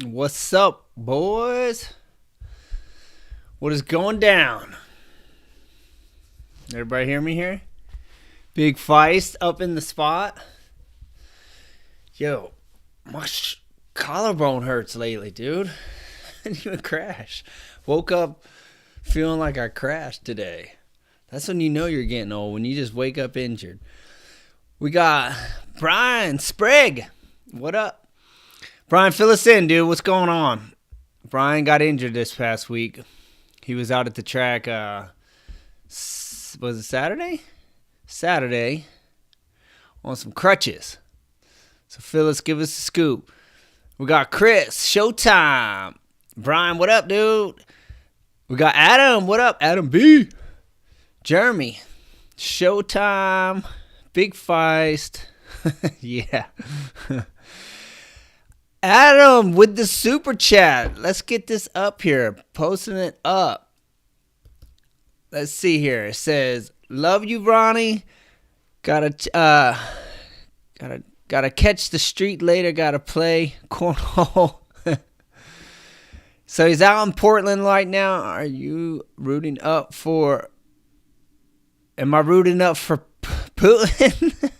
What's up, boys? What is going down? Everybody hear me here? Big Feist up in the spot. Yo, my collarbone hurts lately, dude. I didn't even crash. Woke up feeling like I crashed today. That's when you know you're getting old, when you just wake up injured. We got Brian Sprague. What up? Brian, fill us in, dude. What's going on? Brian got injured this past week. He was out at the track, was it Saturday? Saturday on some crutches. So Phyllis, give us a scoop. We got Chris, Showtime. Brian, what up, dude? We got Adam, what up? Adam B. Jeremy, Showtime, Big Feist. Yeah. Adam with the super chat. Let's get this up here. Posting it up. Let's see here. It says, "Love you, Ronnie. Gotta catch the street later. Gotta play cornhole." So he's out in Portland right now. Are you rooting up for? Am I rooting up for Putin?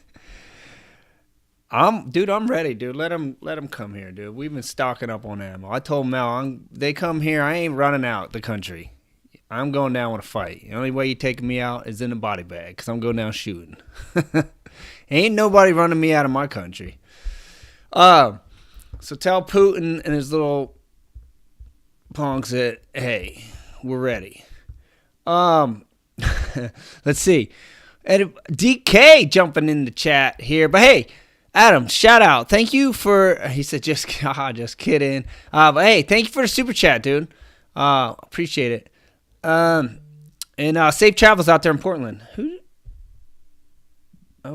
I'm ready, dude. Let him come here, dude. We've been stocking up on ammo. I told Mel, they come here, I ain't running out the country. I'm going down with a fight. The only way you taking me out is in a body bag, because I'm going down shooting. Ain't nobody running me out of my country. So tell Putin and his little punks that, hey, we're ready. Let's see. And DK jumping in the chat here, but hey, Adam, shout out. Thank you for, he said, just kidding. But hey, thank you for the super chat, dude. Appreciate it. And safe travels out there in Portland. We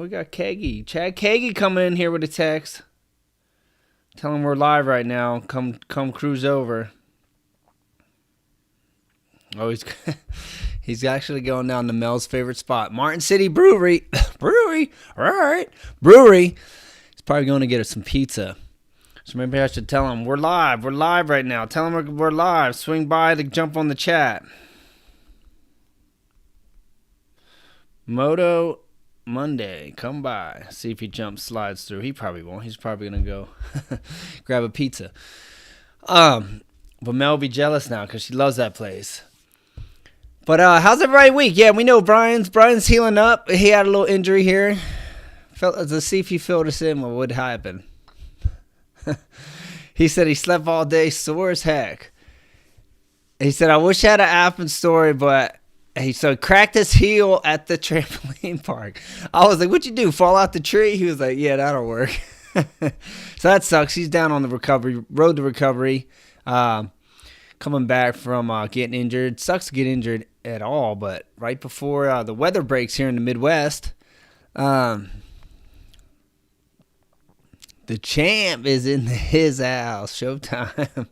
got Keggy. Chad Keggy coming in here with a text. Tell him we're live right now. Come cruise over. Oh, he's actually going down to Mel's favorite spot, Martin City Brewery. Brewery. All right. Brewery. He's probably going to get us some pizza. So maybe I should tell him we're live. We're live right now. Tell him we're live. Swing by to jump on the chat. Moto Monday. Come by. See if he slides through. He probably won't. He's probably going to go grab a pizza. But Mel will be jealous now because she loves that place. But how's everybody week? Yeah, we know Brian's healing up. He had a little injury here. Let's see if he filled us in what would happen. He said he slept all day, sore as heck. He said, I wish I had an Aspen story, but he cracked his heel at the trampoline park. I was like, what'd you do, fall out the tree? He was like, yeah, that'll work. So that sucks. He's down on the road to recovery. Coming back from getting injured. Sucks to get injured at all, but right before the weather breaks here in the Midwest, the champ is in his house. Showtime.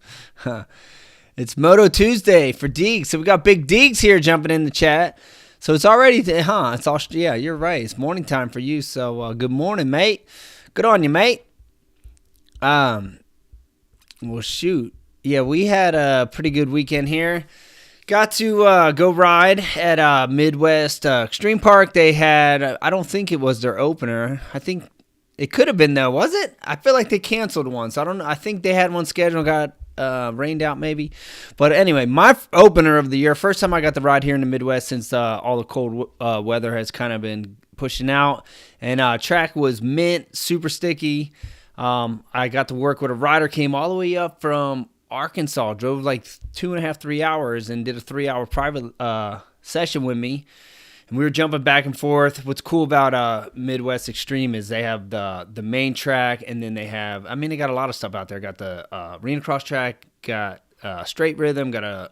It's Moto Tuesday for Deegs. So we got Big Deegs here jumping in the chat. So it's already, it's all, yeah, you're right. It's morning time for you. So good morning, mate. Good on you, mate. Well, shoot. Yeah, we had a pretty good weekend here. Got to go ride at Midwest Extreme Park. They had, I don't think it was their opener. I think it could have been, though, was it? I feel like they canceled one, so I don't know. I think they had one scheduled, got rained out maybe. But anyway, my opener of the year, first time I got to ride here in the Midwest since all the cold weather has kind of been pushing out. And track was mint, super sticky. I got to work with a rider, came all the way up from Arkansas, drove like 2.5, 3 hours and did a 3-hour private session with me. And we were jumping back and forth. What's cool about Midwest Extreme is they have the main track, and then they have, they got a lot of stuff out there. Got the arena cross track, got straight rhythm, got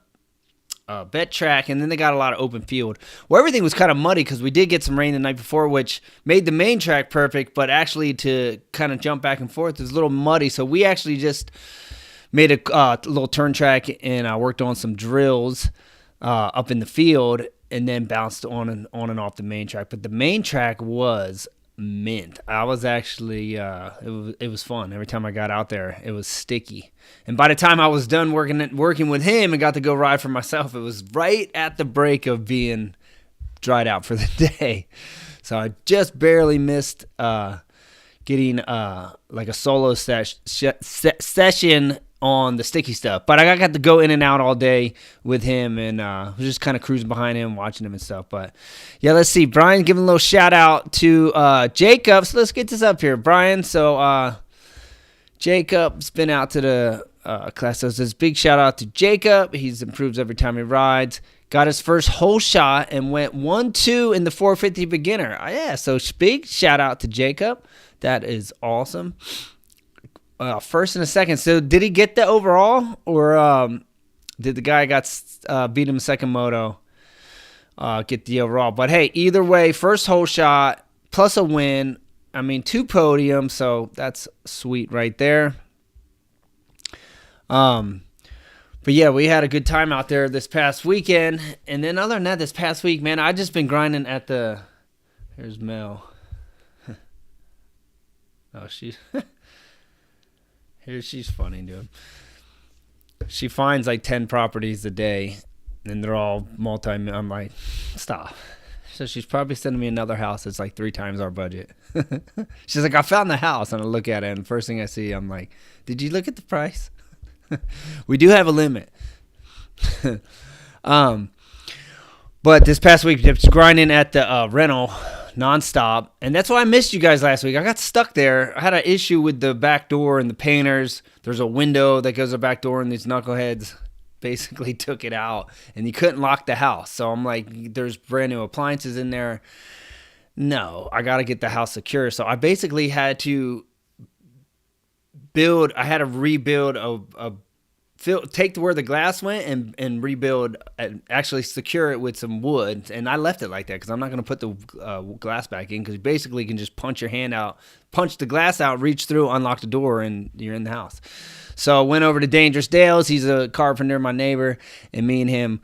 a bet track, and then they got a lot of open field where everything was kind of muddy because we did get some rain the night before, which made the main track perfect, but actually to kind of jump back and forth, it was a little muddy. So we actually just made a little turn track, and I worked on some drills up in the field, and then bounced on and off the main track. But the main track was mint. I was actually it was fun. Every time I got out there, it was sticky. And by the time I was done working with him and got to go ride for myself, it was right at the break of being dried out for the day. So I just barely missed getting like a solo session on the sticky stuff. But I got to go in and out all day with him, and was just kind of cruising behind him, watching him and stuff. But yeah, let's see. Brian giving a little shout out to Jacob. So let's get this up here, Brian. So Jacob's been out to the class. So it says big shout out to Jacob. He's improves every time he rides. Got his first hole shot and went 1-2 in the 450 beginner. Yeah, so big shout out to Jacob. That is awesome. First and a second. So did he get the overall, or did the guy beat him second moto get the overall? But hey, either way, first hole shot plus a win. I mean, 2 podiums, so that's sweet right there. But yeah, we had a good time out there this past weekend. And then other than that, this past week, man, I just been grinding at the. Here's Mel. Oh, she's funny, dude. She finds like 10 properties a day, and they're all I'm like, stop. So she's probably sending me another house that's like 3 times our budget. She's like, I found the house, and I look at it, and the first thing I see, I'm like, did you look at the price? We do have a limit. But this past week, just grinding at the rental nonstop, and that's why I missed you guys last week. I got stuck there. I had an issue with the back door and the painters. There's a window that goes to the back door, and these knuckleheads basically took it out, and you couldn't lock the house. So I'm like, there's brand new appliances in there. No, I got to get the house secure. So I basically had to rebuild take where the glass went and rebuild and actually secure it with some wood. And I left it like that because I'm not going to put the glass back in, because you basically can just punch your hand out, punch the glass out, reach through, unlock the door, and you're in the house. So I went over to Dangerous Dale's. He's a carpenter, my neighbor, and me and him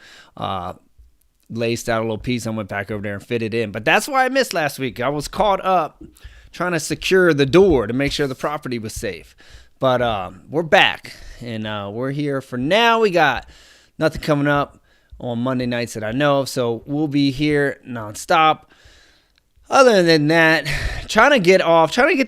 laced out a little piece. I went back over there and fitted in. But that's why I missed last week. I was caught up trying to secure the door to make sure the property was safe. But we're back, and we're here for now. We got nothing coming up on Monday nights that I know of, so we'll be here nonstop. Other than that, trying to get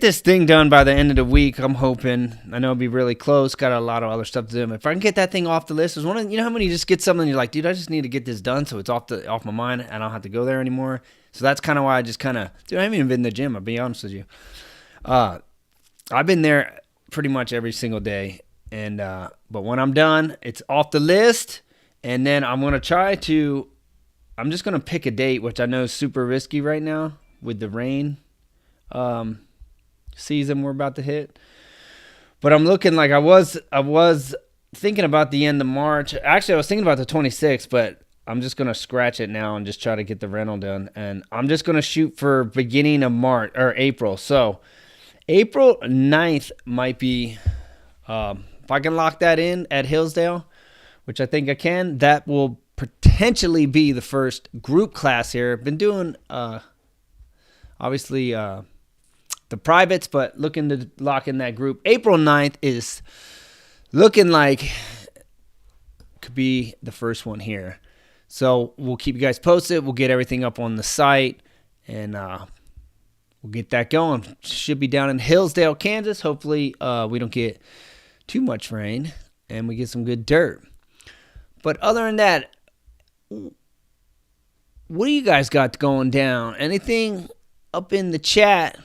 this thing done by the end of the week. I'm hoping. I know it'll be really close. Got a lot of other stuff to do. If I can get that thing off the list, there's one. You know how many you just get something and you're like, dude, I just need to get this done so it's off my mind. I don't have to go there anymore. So that's kind of why I just dude, I haven't even been in the gym. I'll be honest with you. I've been there pretty much every single day, and but when I'm done, it's off the list, and then I'm just gonna pick a date, which I know is super risky right now with the rain season we're about to hit. But I'm looking like I was thinking about the end of March. Actually, I was thinking about the 26th, but I'm just gonna scratch it now and just try to get the rental done, and I'm just gonna shoot for beginning of March or April. So April 9th might be, if I can lock that in at Hillsdale, which I think I can, that will potentially be the first group class here. Been doing, obviously, the privates, but looking to lock in that group. April 9th is looking like could be the first one here. So we'll keep you guys posted. We'll get everything up on the site, and we'll get that going. Should be down in Hillsdale, Kansas. Hopefully we don't get too much rain and we get some good dirt. But other than that, what do you guys got going down? Anything up in the chat?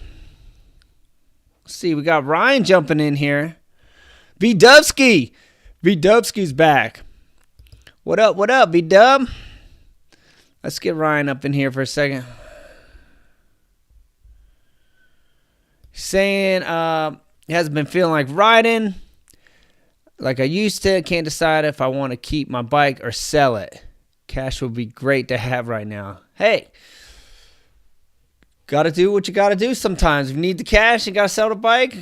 Let's see, we got Ryan jumping in here. V-Dubsky. V-Dubsky's back. What up, V-Dub? Let's get Ryan up in here for a second. Saying he hasn't been feeling like riding like I used to. Can't decide if I want to keep my bike or sell it. Cash would be great to have right now. Hey, got to do what you got to do sometimes. If you need the cash, you got to sell the bike.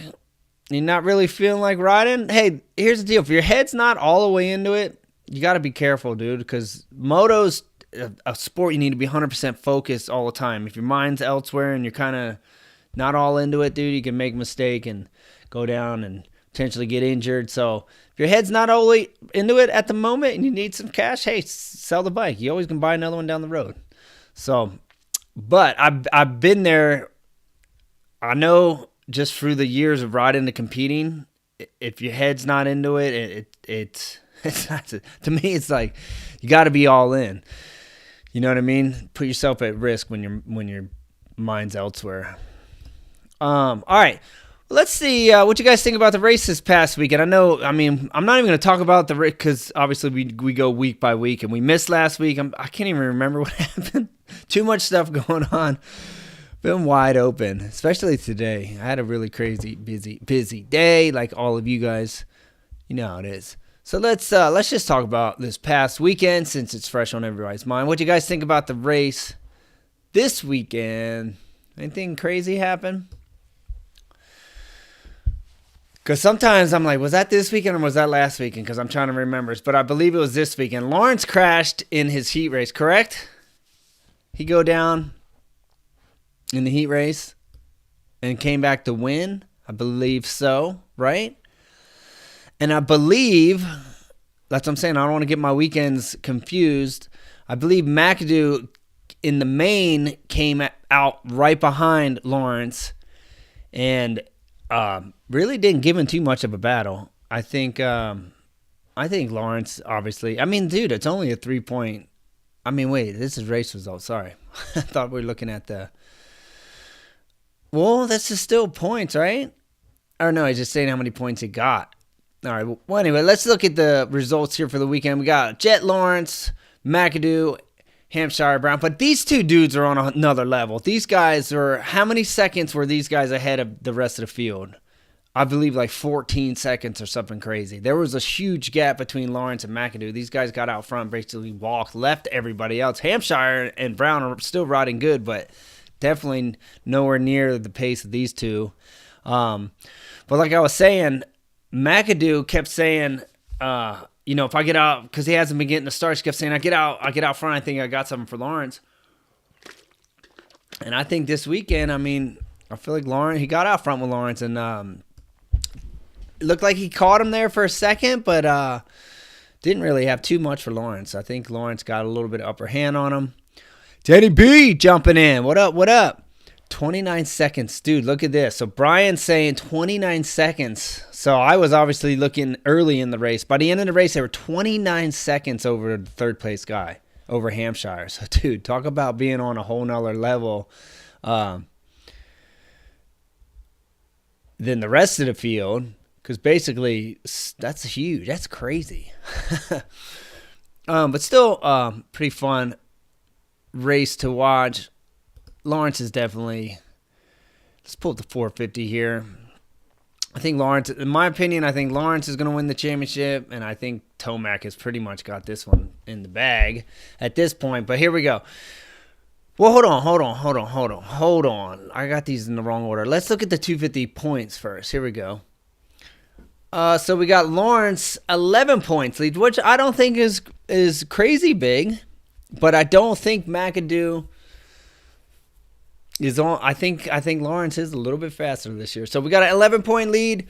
You're not really feeling like riding. Hey, here's the deal. If your head's not all the way into it, you got to be careful, dude, because moto's a sport you need to be 100% focused all the time. If your mind's elsewhere and you're kind of not all into it, dude, you can make a mistake and go down and potentially get injured. So if your head's not only into it at the moment and you need some cash, hey, sell the bike. You always can buy another one down the road. So, but I've been there. I know just through the years of riding and competing, if your head's not into it, it's not, to me, it's like you got to be all in. You know what I mean? Put yourself at risk when your mind's elsewhere. All right. Let's see what you guys think about the race this past weekend. I'm not even going to talk about the race because obviously we go week by week, and we missed last week. I can't even remember what happened. Too much stuff going on. Been wide open, especially today. I had a really crazy, busy day, like all of you guys. You know how it is. So let's just talk about this past weekend since it's fresh on everybody's mind. What you guys think about the race this weekend? Anything crazy happen? Because sometimes I'm like, was that this weekend or was that last weekend? Because I'm trying to remember. But I believe it was this weekend. Lawrence crashed in his heat race, correct? He go down in the heat race and came back to win. I believe so, right? And I believe, that's what I'm saying, I don't want to get my weekends confused. I believe McAdoo in the main came out right behind Lawrence and really didn't give him too much of a battle. I think Lawrence, obviously, dude, it's only a 3-point. Wait, this is race results. Sorry. I thought we were looking at well, that's just still points, right? Or no, he's just saying how many points he got. All right, well, anyway, let's look at the results here for the weekend. We got Jet Lawrence, McAdoo, Hampshire Brown. But these two dudes are on another level. These guys are, how many seconds were these guys ahead of the rest of the field? I believe like 14 seconds or something crazy. There was a huge gap between Lawrence and McAdoo. These guys got out front, basically walked, left everybody else. Hampshire and Brown are still riding good, but definitely nowhere near the pace of these two. But like I was saying, McAdoo kept saying, if I get out, because he hasn't been getting the starts, he kept saying, I get out front, I think I got something for Lawrence. And I think this weekend, I feel like Lawrence, he got out front with Lawrence, and it looked like he caught him there for a second, but didn't really have too much for Lawrence. I think Lawrence got a little bit of upper hand on him. Teddy B jumping in. What up? 29 seconds. Dude, look at this. So Brian's saying 29 seconds. So I was obviously looking early in the race. By the end of the race, they were 29 seconds over the third place guy, over Hampshire. So, dude, talk about being on a whole nother level than the rest of the field. Because basically, that's huge. That's crazy. But still pretty fun race to watch. Lawrence is definitely, let's pull up the 450 here. I think Lawrence, in my opinion, Lawrence is going to win the championship, and I think Tomac has pretty much got this one in the bag at this point. But here we go. Well, hold on. I got these in the wrong order. Let's look at the 250 points first. Here we go. So we got Lawrence 11 points lead, which I don't think is crazy big, but I don't think McAdoo is on. I think Lawrence is a little bit faster this year. So we got an 11-point lead,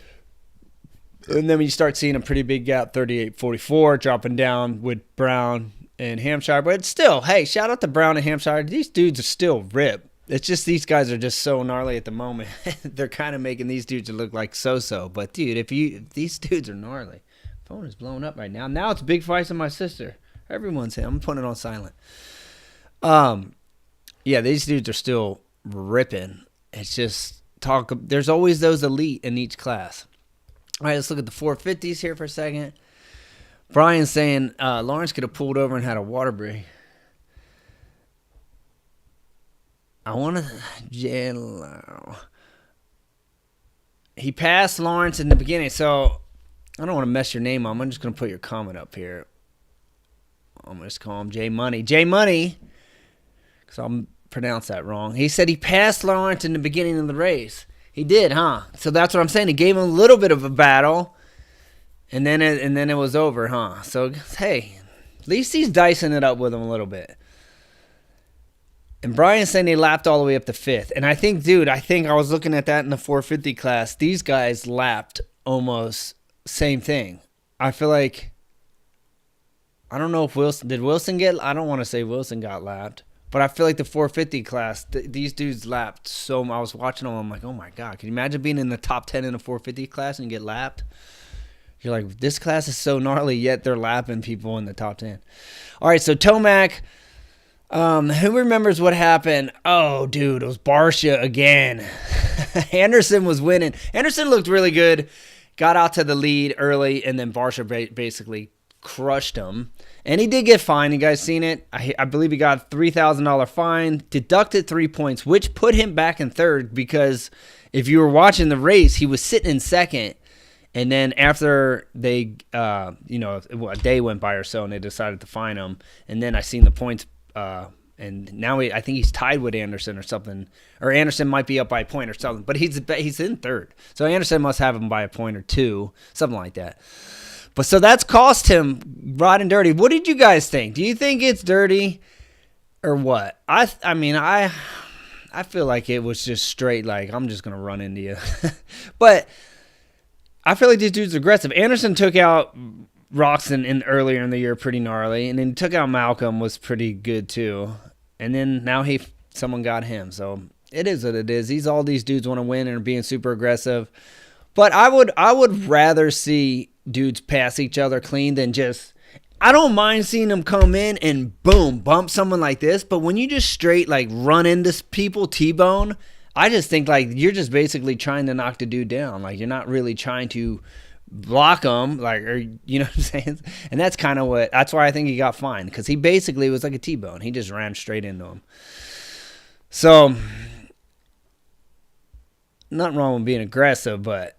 and then we start seeing a pretty big gap, 38-44, dropping down with Brown and Hampshire. But still, hey, shout out to Brown and Hampshire. These dudes are still ripped. It's just these guys are just so gnarly at the moment. They're kind of making these dudes look like so-so. But, dude, if these dudes are gnarly. Phone is blowing up right now. Now it's big fights with my sister. Everyone's here. I'm putting it on silent. Yeah, these dudes are still ripping. It's just there's always those elite in each class. All right, let's look at the 450s here for a second. Brian's saying Lawrence could have pulled over and had a water break. I want to he passed Lawrence in the beginning, so I don't want to mess your name up. I'm just going to put your comment up here. I'm going to just call him J Money. J Money, because I'll pronounce that wrong. He said he passed Lawrence in the beginning of the race. He did, huh? So that's what I'm saying. He gave him a little bit of a battle, and then it was over, huh? So, hey, at least he's dicing it up with him a little bit. And Brian's saying they lapped all the way up to 5th. And I think, dude, I was looking at that in the 450 class. These guys lapped almost same thing. I feel like, I don't know if Wilson get, I don't want to say Wilson got lapped. But I feel like the 450 class, these dudes lapped so much. I was watching them. I'm like, oh, my God. Can you imagine being in the top 10 in a 450 class and get lapped? You're like, this class is so gnarly, yet they're lapping people in the top 10. All right, so Tomac. Who remembers what happened? Oh, dude, it was Barcia again. Anderson was winning. Anderson looked really good. Got out to the lead early, and then Barcia basically crushed him. And he did get fined. You guys seen it? I believe he got a $3,000 fine, deducted 3 points, which put him back in third because if you were watching the race, he was sitting in second. And then after they, a day went by or so, and they decided to fine him. And then I seen the points. And now I think he's tied with Anderson or something, or Anderson might be up by a point or something, but he's in third. So Anderson must have him by a point or two, something like that. But so that's cost him riding dirty. What did you guys think? Do you think it's dirty or what? I feel like it was just straight, like, I'm just going to run into you. But I feel like this dude's aggressive. Anderson took out Roxon earlier in the year pretty gnarly, and then took out Malcolm, was pretty good too. And then now someone got him. So it is what it is. All these dudes want to win and are being super aggressive. But I would rather see dudes pass each other clean than just, I don't mind seeing them come in and boom, bump someone like this. But when you just straight like run into people, T-bone, I just think like you're just basically trying to knock the dude down. Like you're not really trying to block him, like, or you know what I'm saying? And that's kind of that's why I think he got fined, because he basically was like a T-bone. He just ran straight into him. So, nothing wrong with being aggressive, but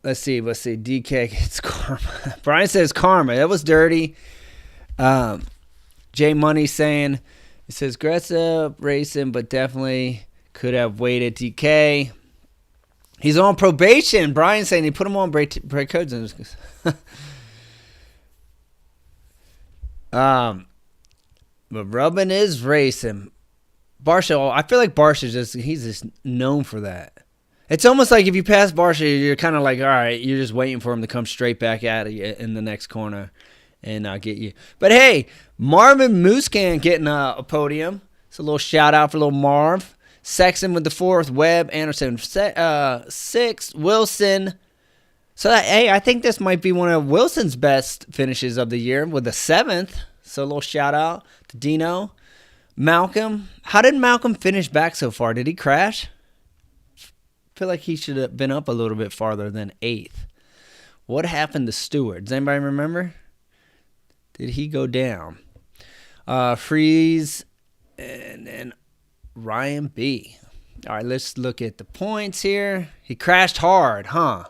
let's see. DK gets karma. Brian says karma. That was dirty. Jay Money saying, it says aggressive racing, but definitely could have waited. DK. He's on probation. Brian saying he put him on break codes. But rubbing is racing. Barsha, I feel like Barsha he's just known for that. It's almost like if you pass Barsha, you're kind of like, all right, you're just waiting for him to come straight back at you in the next corner and get you. But hey, Marvin Muscan getting a podium. It's a little shout out for little Marv. Sexton with the 4th, Webb, Anderson 6th, Wilson. So, hey, I think this might be one of Wilson's best finishes of the year with the 7th. So, a little shout out to Dino. Malcolm. How did Malcolm finish back so far? Did he crash? I feel like he should have been up a little bit farther than 8th. What happened to Stewart? Does anybody remember? Did he go down? Freeze and then Ryan B. All right, let's look at the points here. He crashed hard, huh?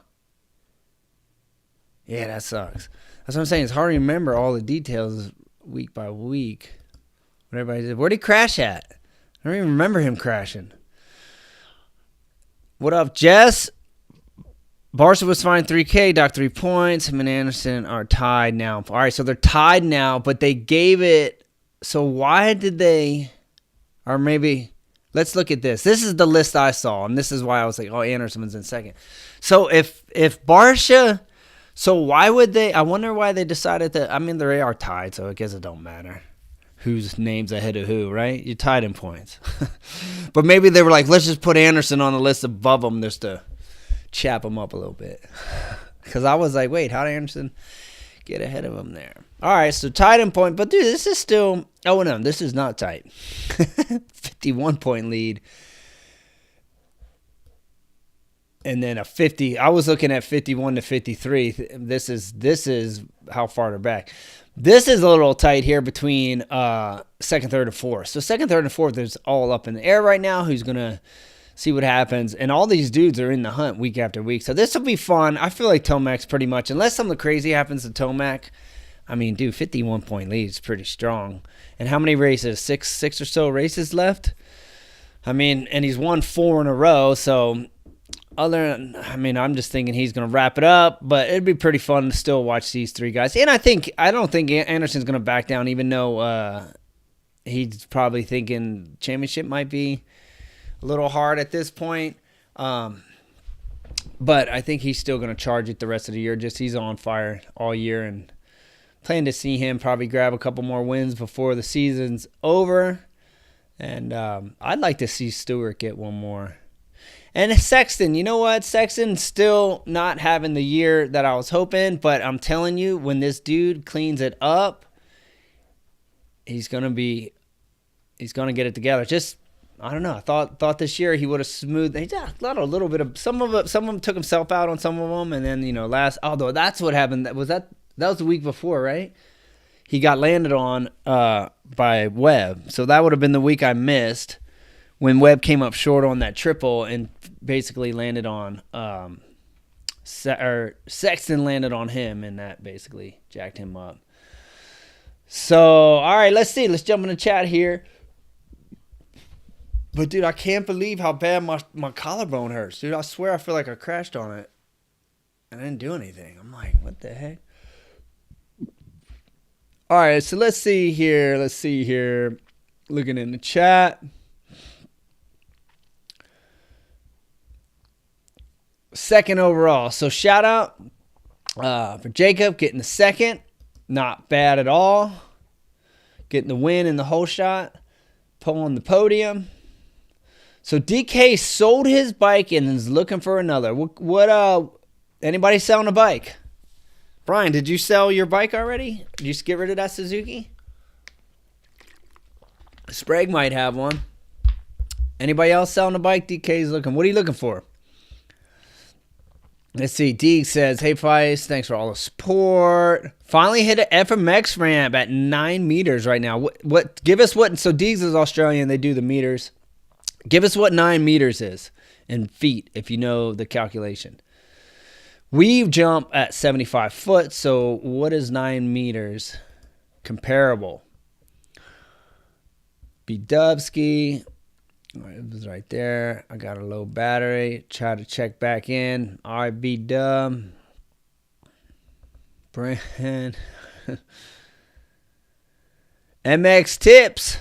Yeah, that sucks. That's what I'm saying. It's hard to remember all the details week by week. What everybody did. Where'd he crash at? I don't even remember him crashing. What up, Jess? Barca was fined $3K, docked 3 points. Him and Anderson are tied now. All right, so they're tied now, but they gave it. So why did they? Or maybe, let's look at this. This is the list I saw, and this is why I was like, oh, Anderson was in second. So if Barcia, so why would they? I wonder why they decided to. I mean, they are tied, so I guess it don't matter whose name's ahead of who, right? You're tied in points. But maybe they were like, let's just put Anderson on the list above them just to chap him up a little bit. Because I was like, wait, how did Anderson get ahead of him there? All right, so tied in point. But, dude, this is still – oh, no, this is not tight. 51-point lead. And then a 50 – I was looking at 51 to 53. This is how far they're back. This is a little tight here between second, third, and fourth. So second, third, and fourth is all up in the air right now. Who's going to see what happens? And all these dudes are in the hunt week after week. So this will be fun. I feel like Tomac's pretty much – unless something crazy happens to Tomac – I mean, dude, 51-point lead is pretty strong. And how many races? Six or so races left? I mean, and he's won 4 in a row. So, I'm just thinking he's going to wrap it up. But it'd be pretty fun to still watch these three guys. And I don't think Anderson's going to back down, even though he's probably thinking championship might be a little hard at this point. But I think he's still going to charge it the rest of the year. Just he's on fire all year, and plan to see him probably grab a couple more wins before the season's over. And I'd like to see Stewart get one more. And Sexton, you know what? Sexton's still not having the year that I was hoping, but I'm telling you, when this dude cleans it up, he's gonna get it together. Just I don't know. I thought this year he would have smoothed. He just a little bit of some of them took himself out on some of them, and then although that's what happened. That was the week before, right? He got landed on by Webb, so that would have been the week I missed when Webb came up short on that triple and basically landed on Sexton landed on him, and that basically jacked him up. So, all right, let's see. Let's jump in the chat here. But, dude, I can't believe how bad my collarbone hurts. Dude, I swear I feel like I crashed on it. And I didn't do anything. I'm like, what the heck? All right, so let's see here. Looking in the chat. Second overall. So, shout out for Jacob getting the second. Not bad at all. Getting the win in the whole shot. Pulling the podium. So DK sold his bike and is looking for another. What anybody selling a bike? Brian, did you sell your bike already? Did you just get rid of that Suzuki? Sprague might have one. Anybody else selling a bike? DK's looking. What are you looking for? Let's see. Deeg says, hey, Feist, thanks for all the support. Finally hit an FMX ramp at 9 meters right now. What? Give us what? So Deegs is Australian. They do the meters. Give us what 9 meters is in feet, if you know the calculation. We jump at 75 foot, so what is 9 meters comparable? Bdubski. It was right there. I got a low battery. Try to check back in. All right, B-Dub. Brand. MX Tips.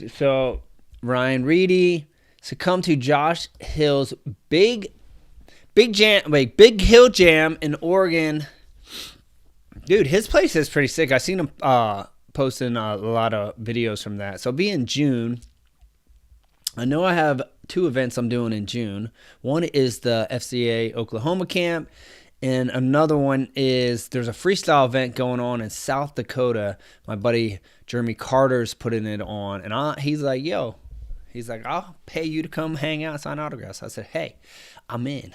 So Ryan Reedy succumbed to Josh Hill's big hill jam in Oregon. Dude, his place is pretty sick. I seen him posting a lot of videos from that. So it'll be in June. I know I have 2 events I'm doing in June. One is the FCA Oklahoma camp, and another one is there's a freestyle event going on in South Dakota. My buddy Jeremy Carter's putting it on, and he's like, I'll pay you to come hang out and sign autographs. I said, hey, I'm in.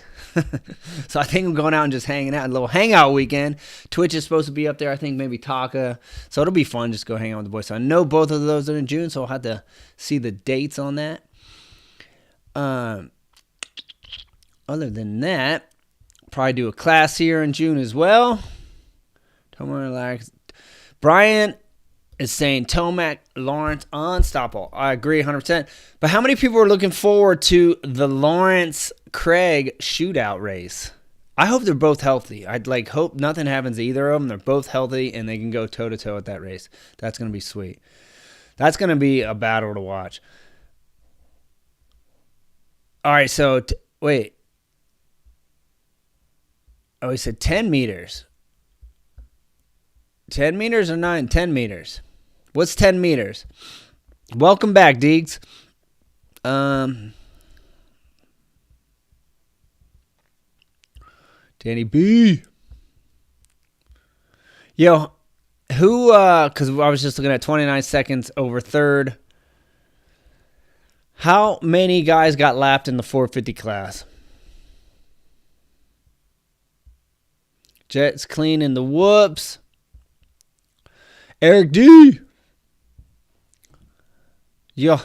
So I think I'm going out and just hanging out, a little hangout weekend. Twitch is supposed to be up there, I think maybe Taka. So it'll be fun just go hang out with the boys. So I know both of those are in June, so I'll have to see the dates on that. Other than that, probably do a class here in June as well. Brian is saying Tomac, Lawrence, unstoppable. I agree 100%. But how many people are looking forward to the Lawrence Craig shootout race? I hope they're both healthy. I'd hope nothing happens to either of them. They're both healthy and they can go toe to toe at that race. That's going to be sweet. That's going to be a battle to watch. All right, so wait. Oh, he said 10 meters. 10 meters or 9? 10 meters. What's 10 meters? Welcome back, Deegs. Danny B. Yo, who, because I was just looking at 29 seconds over third. How many guys got lapped in the 450 class? Jets clean in the whoops. Eric D. Yo,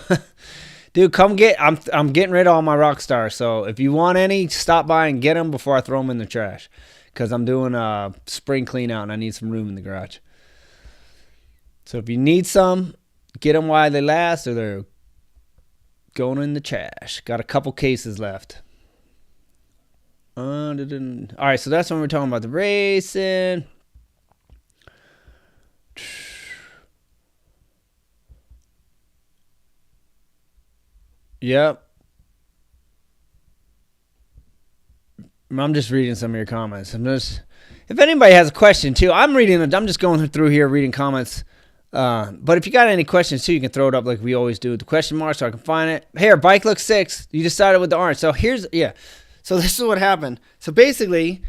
dude, come get. I'm getting rid of all my rock stars. So if you want any, stop by and get them before I throw them in the trash. Because I'm doing a spring clean out and I need some room in the garage. So if you need some, get them while they last, or they're going in the trash. Got a couple cases left. All right, so that's when we're talking about the racing. Yep. I'm just reading some of your comments. If anybody has a question too, I'm just going through here reading comments. But if you got any questions too, you can throw it up like we always do with the question mark so I can find it. Here, bike looks 6. You decided with the orange. So So this is what happened. So basically,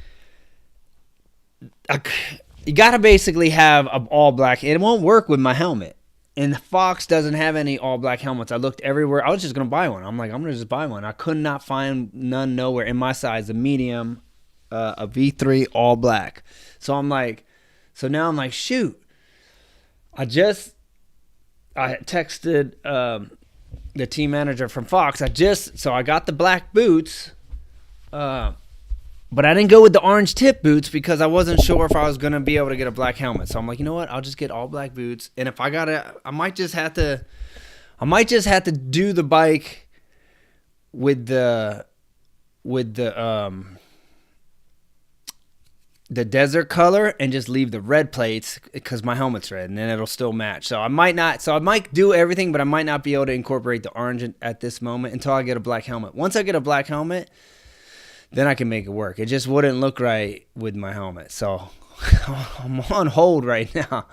you got to basically have an all black. It won't work with my helmet. And Fox doesn't have any all black helmets. I looked everywhere. I was just going to buy one. I'm like, I'm going to just buy one. I could not find none nowhere in my size, a medium, a V3 all black. So now I'm like, shoot. I texted the team manager from Fox. So I got the black boots, but I didn't go with the orange tip boots because I wasn't sure if I was going to be able to get a black helmet. So I'm like, you know what? I'll just get all black boots. And if I I might just have to do the bike with the desert color and just leave the red plates because my helmet's red and then it'll still match. So I might do everything, but I might not be able to incorporate the orange at this moment until I get a black helmet. Once I get a black helmet, then I can make it work. It just wouldn't look right with my helmet. So I'm on hold right now.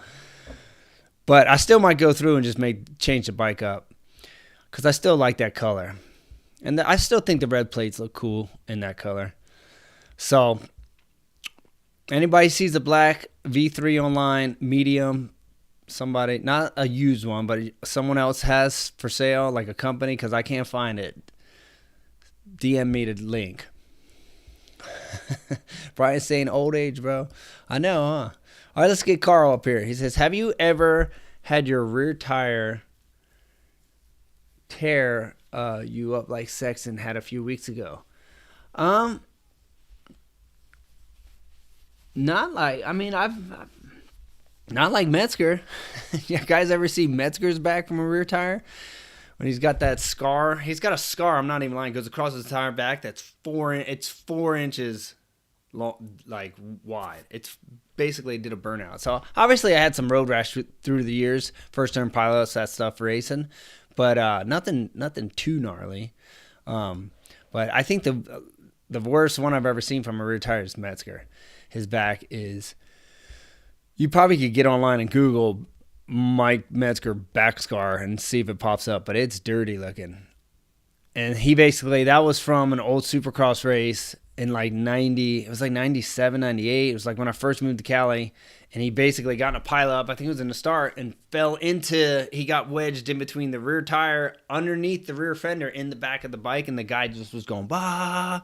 But I still might go through and just change the bike up because I still like that color. And I still think the red plates look cool in that color. So anybody sees a black V3 online, medium, somebody, not a used one, but someone else has for sale, like a company, because I can't find it, DM me the link. Brian's saying old age, bro. I know, huh? All right, let's get Carl up here. He says, have you ever had your rear tire tear you up like Sexton had a few weeks ago? Not like, not like Metzger. You guys ever see Metzger's back from a rear tire? When he's got that scar. He's got a scar, I'm not even lying, goes across his tire back that's 4 inches long, like wide. It's basically did a burnout. So obviously I had some road rash through the years, first turn pilots, that stuff racing, but nothing too gnarly. But I think the worst one I've ever seen from a rear tire is Metzger. His back is, you probably could get online and Google Mike Metzger back scar and see if it pops up, but it's dirty looking. And he basically, that was from an old Supercross race in like 90, it was like 97, 98. It was like when I first moved to Cali, and he basically got in a pile up, I think it was in the start, and he got wedged in between the rear tire, underneath the rear fender in the back of the bike, and the guy just was going, bah,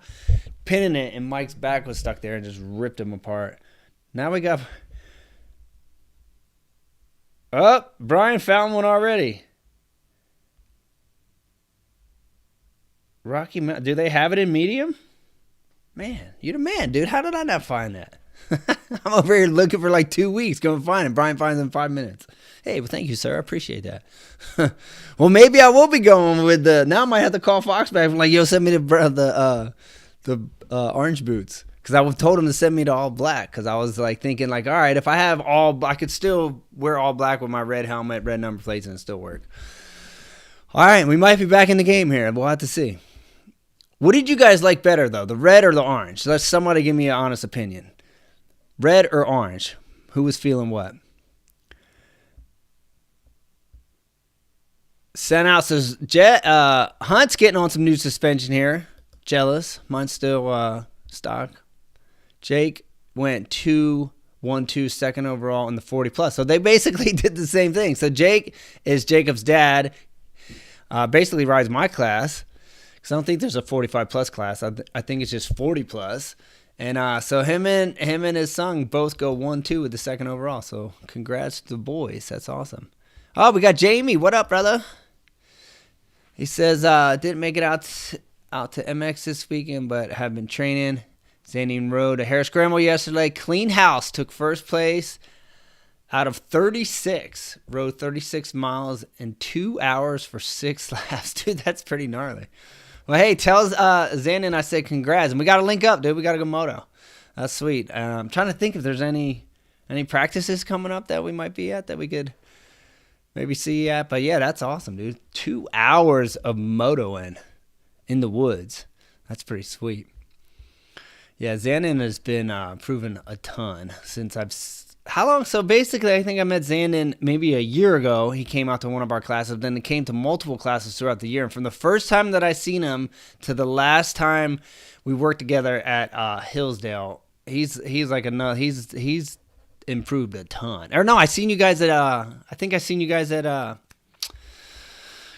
pinning it, and Mike's back was stuck there and just ripped him apart. Now we got... Oh, Brian found one already. Rocky Mountain. Do they have it in medium? Man, you're the man, dude. How did I not find that? I'm over here looking for like 2 weeks. Going to find it. Brian finds it in 5 minutes. Hey, well, thank you, sir. I appreciate that. Well, maybe I will be going with now I might have to call Fox back. I'm like, yo, send me the orange boots. Because I told him to send me to all black. Because I was like thinking like, all right, if I have I could still wear all black with my red helmet, red number plates, and it still work. All right, we might be back in the game here. We'll have to see. What did you guys like better, though? The red or the orange? So let somebody give me an honest opinion. Red or orange? Who was feeling what? Sent out says, Hunt's getting on some new suspension here. Jealous. Mine's still stock. Jake went 2-1-2 second overall in the 40 plus. So they basically did the same thing. So Jake is Jacob's dad. Basically rides my class. Because I don't think there's a 45 plus class. I think it's just 40 plus. And so him and his son both go 1-2 with the second overall. So congrats to the boys. That's awesome. Oh, we got Jamie. What up, brother? He says didn't make it out to MX this weekend, but have been training. Zanian rode a hair scramble yesterday. Clean house. Took first place out of 36. Rode 36 miles in 2 hours for 6 laps. Dude, that's pretty gnarly. Well, hey, tell Zanian I said congrats. And we got to link up, dude. We got to go moto. That's sweet. I'm trying to think if there's any practices coming up that we might be at that we could maybe see you at. But yeah, that's awesome, dude. 2 hours of motoing in the woods. That's pretty sweet. Yeah, Zandon has been proven a ton since how long? So basically, I think I met Zandon maybe a year ago. He came out to one of our classes. Then he came to multiple classes throughout the year. And from the first time that I seen him to the last time we worked together at Hillsdale, he's like another. He's improved a ton. Or no, I seen you guys at I think I seen you guys at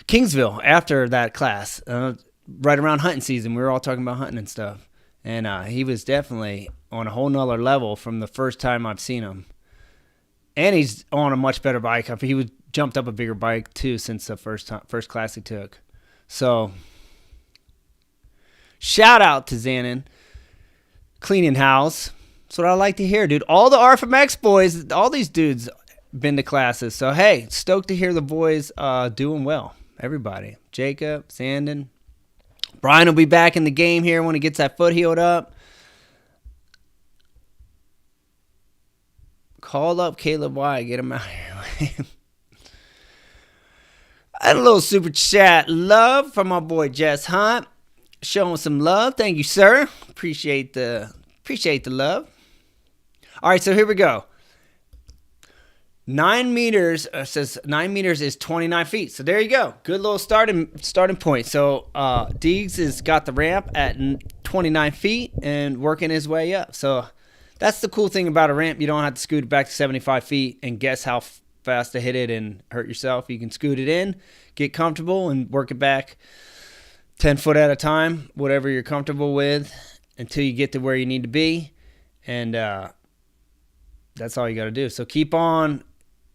Kingsville after that class. Right around hunting season, we were all talking about hunting and stuff. And he was definitely on a whole nother level from the first time I've seen him. And he's on a much better bike. He jumped up a bigger bike too since the first class he took. So, shout out to Xanon. Cleaning house. That's what I like to hear, dude. All the R from X boys, all these dudes been to classes. So, hey, stoked to hear the boys doing well. Everybody. Jacob, Xandon. Brian will be back in the game here when he gets that foot healed up. Call up Caleb Y. Get him out here. I had a little super chat love from my boy Jess Hunt. Showing some love. Thank you, sir. Appreciate the love. All right, so here we go. 9 meters, says 9 meters is 29 feet. So there you go. Good little starting point. So Deegs has got the ramp at 29 feet and working his way up. So that's the cool thing about a ramp. You don't have to scoot it back to 75 feet and guess how fast to hit it and hurt yourself. You can scoot it in, get comfortable, and work it back 10 foot at a time, whatever you're comfortable with, until you get to where you need to be. And that's all you got to do. So keep on.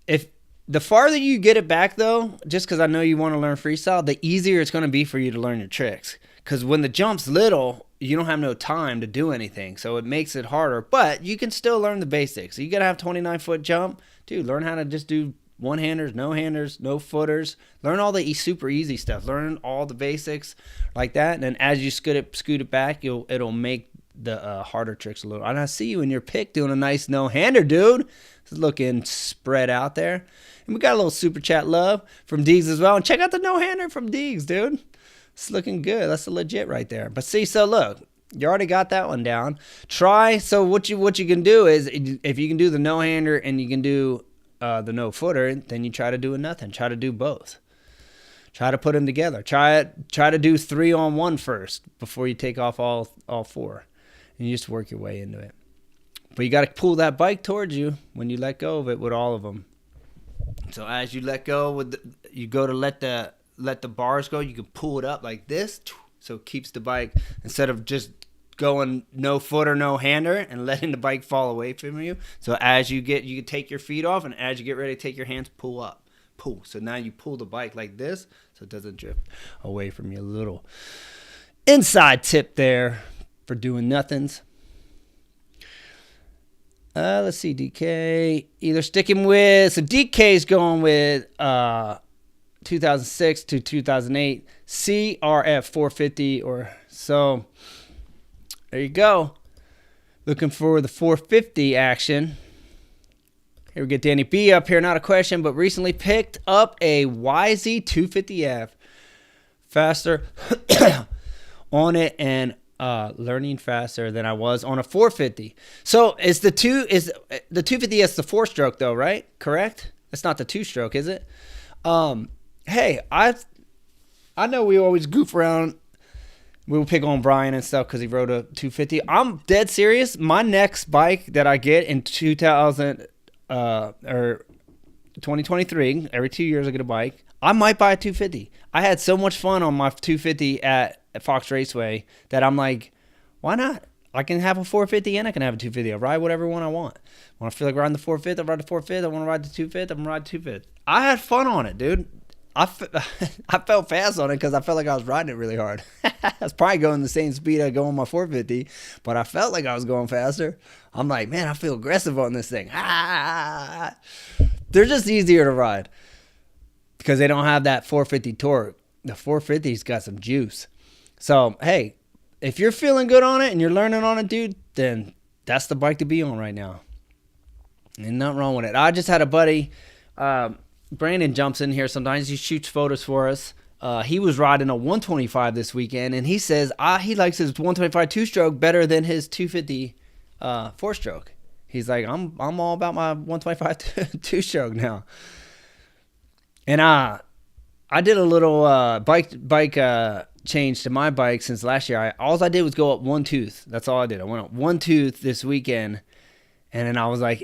If the farther you get it back, though, just because I know you want to learn freestyle, the easier it's going to be for you to learn your tricks. Because when the jump's little, you don't have no time to do anything. So it makes it harder. But you can still learn the basics. So you got to have 29-foot jump. Dude, learn how to just do one-handers, no-handers, no-footers. Learn all the super easy stuff. Learn all the basics like that. And then as you scoot it back, it'll make the harder tricks a little. And I see you in your pick doing a nice no-hander, dude. It's looking spread out there. And we got a little super chat love from Deegs as well. And check out the no-hander from Deegs, dude. It's looking good. That's a legit right there. But see, so look, you already got that one down. Try. So what you can do is, if you can do the no-hander and you can do the no-footer, then you try to do a nothing. Try to do both. Try to put them together. Try to do 3-on-1 first before you take off all 4. And you just work your way into it. But you got to pull that bike towards you when you let go of it with all of them. So as you let go, you go to let the bars go, you can pull it up like this. So it keeps the bike, instead of just going no footer, no hander, and letting the bike fall away from you. So as you can take your feet off, and as you get ready to take your hands, pull up. Pull. So now you pull the bike like this so it doesn't drift away from you. A little inside tip there for doing nothings. Let's see, DK. Either sticking with, so DK's going with 2006 to 2008 CRF 450 or so. There you go. Looking for the 450 action. Here we get Danny B up here. Not a question, but recently picked up a YZ 250F. Faster on it and learning faster than I was on a 450. So is the 250 is the 4-stroke though, right? Correct? It's not the 2-stroke, is it? Hey, I know we always goof around. We will pick on Brian and stuff because he rode a 250. I'm dead serious. My next bike that I get in 2023, every 2 years I get a bike. I might buy a 250. I had so much fun on my 250 at Fox Raceway that I'm like, why not? I can have a 450 and I can have a 250. I'll ride whatever one I want. When I feel like riding the 450, I'll ride the 450. I want to ride the 250, I'm going to ride the 250. I had fun on it, dude. I felt fast on it because I felt like I was riding it really hard. I was probably going the same speed I go on my 450, but I felt like I was going faster. I'm like, man, I feel aggressive on this thing. They're just easier to ride because they don't have that 450 torque. The 450's got some juice. So, hey, if you're feeling good on it and you're learning on it, dude, then that's the bike to be on right now. Ain't nothing wrong with it. I just had a buddy, Brandon jumps in here sometimes. He shoots photos for us. He was riding a 125 this weekend, and he says he likes his 125 two-stroke better than his 250 four-stroke. He's like, I'm all about my 125 two-stroke now. And I did a little bike change to my bike since last year. All I did was go up one tooth. That's all I did. I went up one tooth this weekend, and then I was like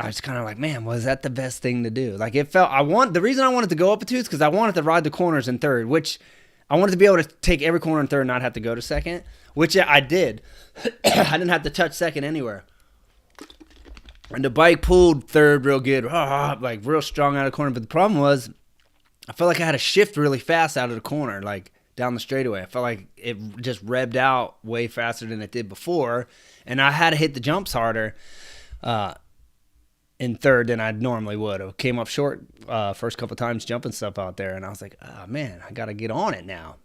I was kind of like, man, was that the best thing to do? Like it felt, the reason I wanted to go up a tooth because I wanted to ride the corners in third, which I wanted to be able to take every corner in third and not have to go to second, which I did. I didn't have to touch second anywhere. And the bike pulled third real good, like real strong out of the corner. But the problem was I felt like I had to shift really fast out of the corner, like down the straightaway. I felt like it just revved out way faster than it did before. And I had to hit the jumps harder in third than I normally would. I came up short first couple times jumping stuff out there, and I was like, oh man, I gotta get on it now.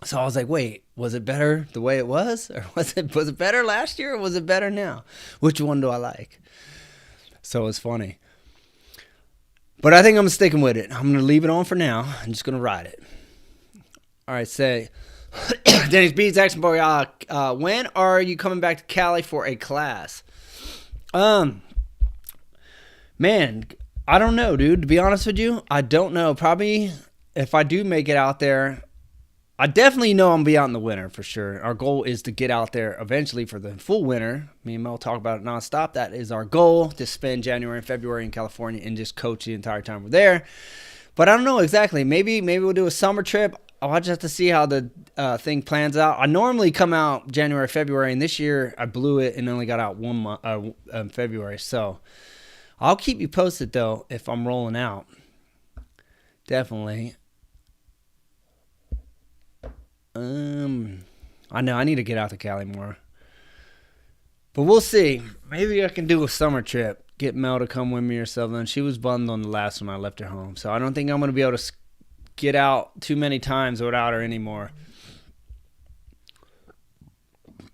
So I was like, wait, was it better the way it was? Or was it better last year, or was it better now? Which one do I like? So it's funny. But I think I'm sticking with it. I'm gonna leave it on for now. I'm just gonna ride it. All right, say Denny's Beats Action Boy, when are you coming back to Cali for a class? Man, I don't know, dude. To be honest with you, I don't know. Probably if I do make it out there, I definitely know I'm going to be out in the winter for sure. Our goal is to get out there eventually for the full winter. Me and Mel talk about it nonstop. That is our goal, to spend January and February in California and just coach the entire time we're there. But I don't know exactly. Maybe we'll do a summer trip. I'll just have to see how the thing plans out. I normally come out January, February, and this year I blew it and only got out 1 month, February. So I'll keep you posted, though, if I'm rolling out. Definitely. I know I need to get out to Cali more. But we'll see. Maybe I can do a summer trip. Get Mel to come with me or something. She was bummed on the last one I left her home. So I don't think I'm going to be able to get out too many times without her anymore.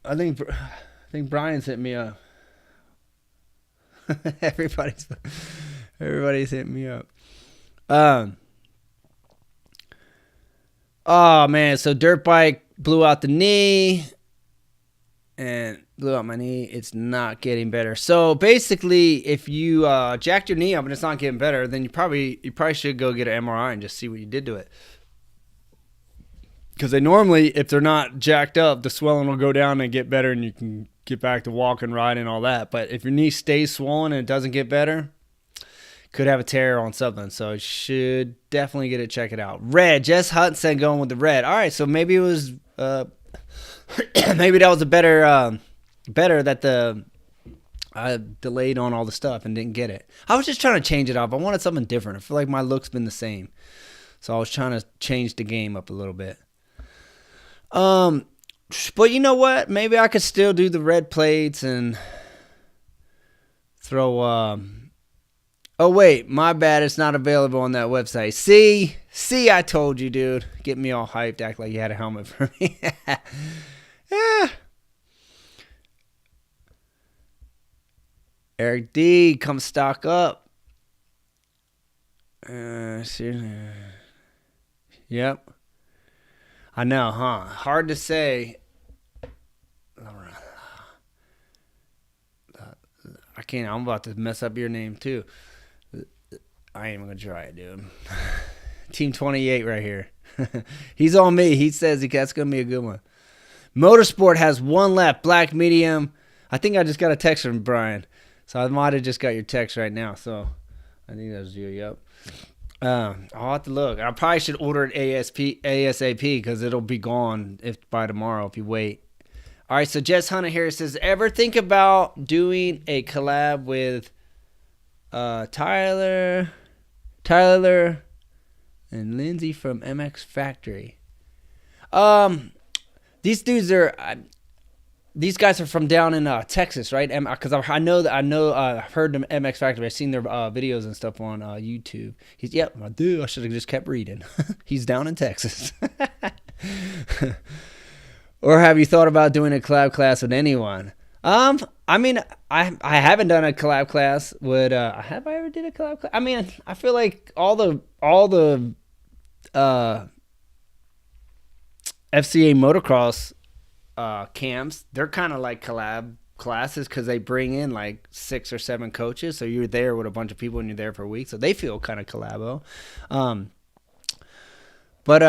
I think Brian's hit me up. Everybody's hitting me up. Oh man, so dirt bike blew out the knee and blew out my knee. It's not getting better. So basically, if you jacked your knee up and it's not getting better, then you probably should go get an MRI and just see what you did to it. Because they normally, if they're not jacked up, the swelling will go down and get better, and you can get back to walking, riding, all that. But if your knee stays swollen and it doesn't get better, could have a tear on something. So you should definitely get it, check it out. Red, Jess Hudson going with the red. All right, so maybe it was maybe that was a better that I delayed on all the stuff and didn't get it. I was just trying to change it up. I wanted something different. I feel like my look's been the same. So I was trying to change the game up a little bit. But you know what? Maybe I could still do the red plates and throw. Oh wait, my bad. It's not available on that website. See, I told you, dude. Get me all hyped, act like you had a helmet for me. Yeah. Eric D, come stock up. Yep. I know, huh? Hard to say. I can't. I'm about to mess up your name too. I ain't even gonna try it, dude. Team 28 right here. He's on me. He says that's gonna be a good one. Motorsport has one left. Black medium. I think I just got a text from Brian, so I might have just got your text right now. So I think that was you. Yep. I'll have to look. I probably should order it ASAP because it'll be gone by tomorrow if you wait. All right, so Jess Hunter here says, ever think about doing a collab with Tyler and Lindsay from MX Factory? These guys are from down in Texas, right? Because I've heard them MX Factory. I've seen their videos and stuff on YouTube. I do. I should have just kept reading. He's down in Texas. Or have you thought about doing a collab class with anyone? I mean, I haven't done a collab class. Have I ever did a collab class? I mean, I feel like all the FCA motocross camps, they're kind of like collab classes because they bring in like 6 or 7 coaches. So you're there with a bunch of people and you're there for a week. So they feel kind of collabo. But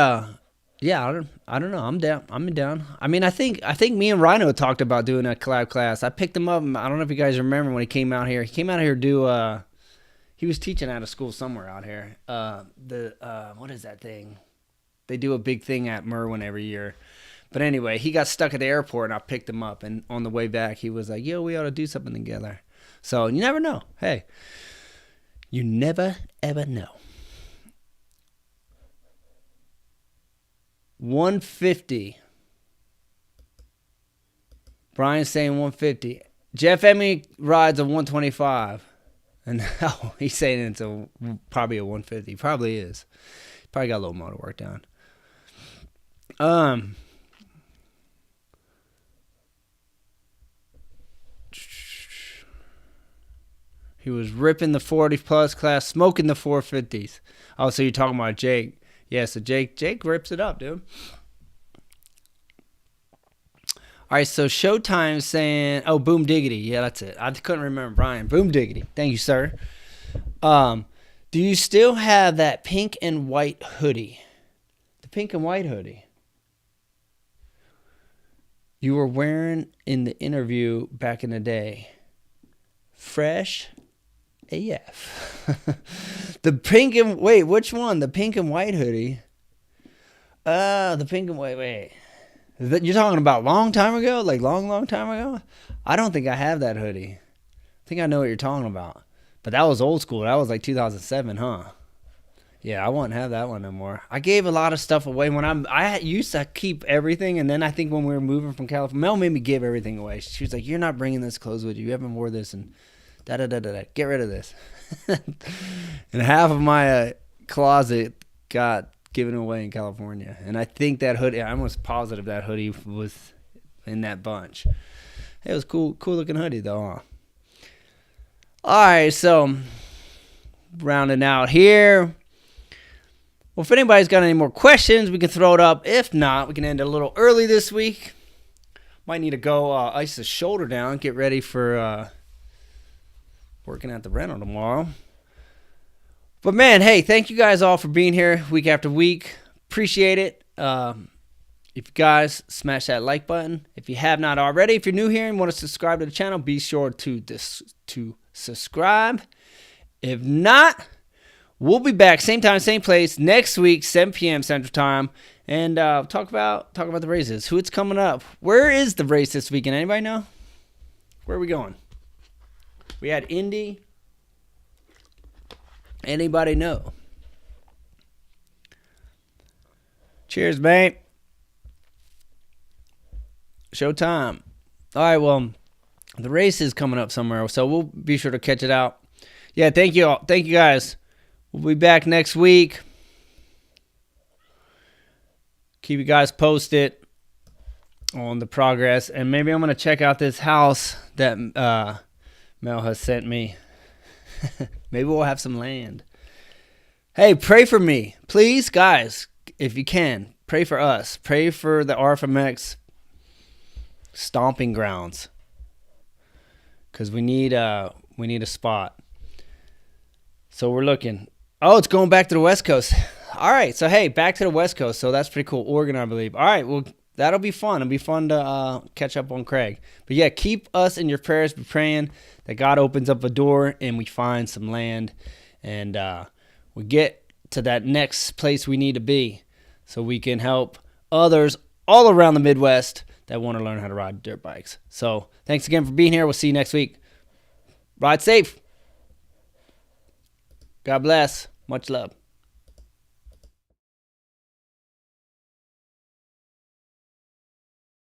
yeah, I don't know. I'm down. I'm down. I mean, I think me and Rhino talked about doing a collab class. I picked him up. I don't know if you guys remember when he came out here. He came out here to do he was teaching out of school somewhere out here. What is that thing? They do a big thing at Merwin every year. But anyway, he got stuck at the airport, and I picked him up. And on the way back, he was like, yo, we ought to do something together. So you never know. Hey, you never, ever know. 150. Brian's saying 150. Jeff Emmy rides a 125. And now he's saying it's probably a 150. Probably is. Probably got a little motor work done. He was ripping the 40-plus class, smoking the 450s. Oh, so you're talking about Jake. Yeah, so Jake rips it up, dude. All right, so Showtime's saying, oh, Boom Diggity. Yeah, that's it. I couldn't remember Brian. Boom Diggity. Thank you, sir. Do you still have that pink and white hoodie? The pink and white hoodie you were wearing in the interview back in the day. Fresh AF. The pink and, wait, which one? The pink and white hoodie. The pink and white, wait. You're talking about long time ago? Like long time ago? I don't think I have that hoodie. I think I know what you're talking about. But that was old school. That was like 2007, huh? Yeah, I won't have that one no more. I gave a lot of stuff away when I used to keep everything, and then I think when we were moving from California, Mel made me give everything away. She was like, "You're not bringing this clothes with you. You haven't wore this, and da. Get rid of this." And half of my closet got given away in California, and I think that hoodie. I'm almost positive that hoodie was in that bunch. It was cool looking hoodie though, huh? All right, so rounding out here. Well, if anybody's got any more questions, we can throw it up. If not, we can end a little early this week. Might need to go ice the shoulder down, get ready for working at the rental tomorrow. But, man, hey, thank you guys all for being here week after week. Appreciate it. If you guys smash that like button. If you have not already, if you're new here and want to subscribe to the channel, be sure to subscribe. If not, we'll be back same time, same place next week, 7 p.m. Central Time, and talk about the races. Who it's coming up? Where is the race this weekend? Anybody know? Where are we going? We had Indy. Anybody know? Cheers, mate. Showtime. All right, well, the race is coming up somewhere, so we'll be sure to catch it out. Yeah, thank you all. Thank you, guys. We'll be back next week. Keep you guys posted on the progress. And maybe I'm going to check out this house that Mel has sent me. Maybe we'll have some land. Hey, pray for me. Please, guys, if you can, pray for us. Pray for the RFMX stomping grounds. Because we need a spot. So we're looking. Oh, it's going back to the West Coast. All right. So, hey, back to the West Coast. So that's pretty cool. Oregon, I believe. All right. Well, that'll be fun. It'll be fun to catch up on Craig. But, yeah, keep us in your prayers. Be praying that God opens up a door and we find some land. And we get to that next place we need to be so we can help others all around the Midwest that want to learn how to ride dirt bikes. So, thanks again for being here. We'll see you next week. Ride safe. God bless. Much love.